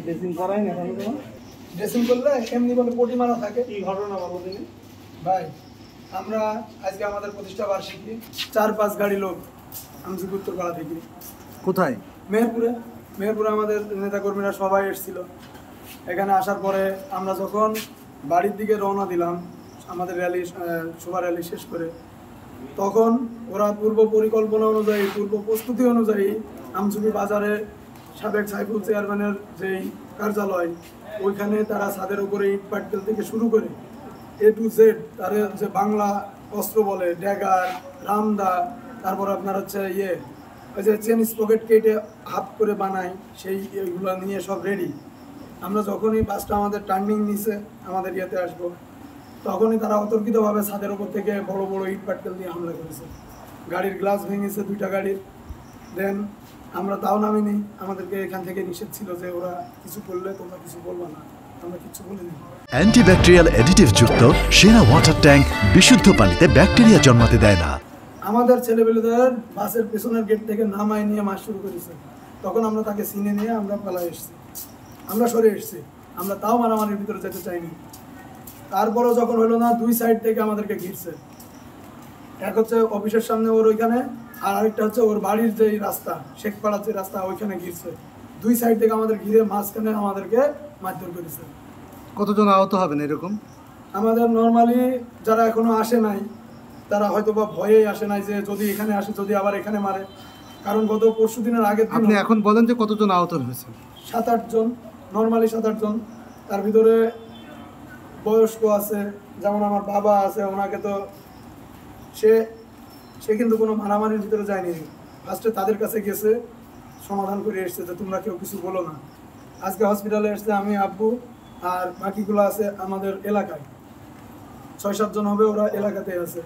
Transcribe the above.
Dressing করাই না এখন কোনো ড্রেসিং করলে এমনি বলে পটি মারা থাকে। কি ঘটনা বলো তুমি? ভাই আমরা আজকে আমাদের প্রতিষ্ঠা বার্ষিকী 4-5 গাড়ি লোক আমজুক উত্তরপাড়া থেকে কোথায়? মেহেরপুরে আমাদের নেতাকর্মীরা সবাই এসেছিল। এখানে আসার পরে আমরা যখন বাড়ির দিকে রওনা দিলাম আমাদের র্যালি শোভা র্যালি শেষ করে, তখন ওরা পূর্ব পরিকল্পনা অনুযায়ী পূর্ব প্রস্তুতি অনুযায়ী আমজুবি বাজারে সাবেক সাইফুল চেয়ারম্যানের যেই কার্যালয় ওইখানে তারা ছাদের উপরে ইট পাটকেল থেকে শুরু করে A to Z তারা যে বাংলা অস্ত্র বলে ড্যাগার, রামদা, তারপর আপনার হচ্ছে ওই যে চেন স্পকেট কেটে হাফ করে বানায় সেই এগুলো নিয়ে সব রেডি। আমরা যখনই বাসটা আমাদের টার্নিং নিছে আমাদের ইয়েতে আসবো তখনই তারা অতর্কিতভাবে ছাদের উপর থেকে বড় বড় ইট পাটকেল দিয়ে হামলা করেছে। গাড়ির গ্লাস ভেঙেছে 2টা গাড়ির। দেন আমরা তাও নামিনি, আমাদেরকে এখান থেকে নিষেধ ছিল যে ওরা কিছু করলে তোমরা কিছু বলবা না, আমরা কিছু বলিনি। অ্যান্টিব্যাকটেরিয়াল অ্যাডিটিভ যুক্ত সেরা ওয়াটার ট্যাঙ্ক বিশুদ্ধ পানিতে ব্যাকটেরিয়া জন্মাতে দেয় না। আমাদের ছেলেপেলেদের বাসের পেছনের গেট থেকে নামায় নিয়ে মাস শুরু করেছে। তখন আমরা তাকে চিনে নিয়ে আমরা পালায় এসেছি, আমরা সরে এসেছি, আমরা তাও মারামারির ভিতরে যেতে চাইনি। তারপরেও যখন হলো না 2 সাইড থেকে আমাদেরকে ঘিরছে। এক হচ্ছে অফিসের সামনে ওর ওইখানে, আর আরেকটা হচ্ছে ওর বাড়ির যেই রাস্তা শেখপাড়ার যে রাস্তা ওইখানে ঘিরছে। 2 সাইড থেকে আমাদের ঘিরে মাঝখানে আমাদেরকে মারধর করেছে। কতজন আহত হবেন এরকম? আমাদের নর্মালি যারা এখনো আসে নাই তারা হয়তো বা ভয়েই আসে নাই যে যদি এখানে আসে যদি আবার এখানে মারে, কারণ গত পরশু দিনের আগের দিন আপনি এখন বলেন যে কতজন আহত হয়েছে? 7-8 জন, নর্মালি 7-8 জন। তার ভিতরে বয়স্ক আছে, যেমন আমার বাবা আছে, ওনাকে তো সে কিন্তু কোনো মারামারির ভিতরে যায়নি। ফার্স্টে তাদের কাছে গেছে, সমাধান করে এসছে যে তোমরা কেউ কিছু বলো না। আজকে হসপিটালে এসছে আমি, আব্বু আর বাকিগুলো আছে আমাদের এলাকায়, 6-7 জন হবে, ওরা এলাকাতে আছে।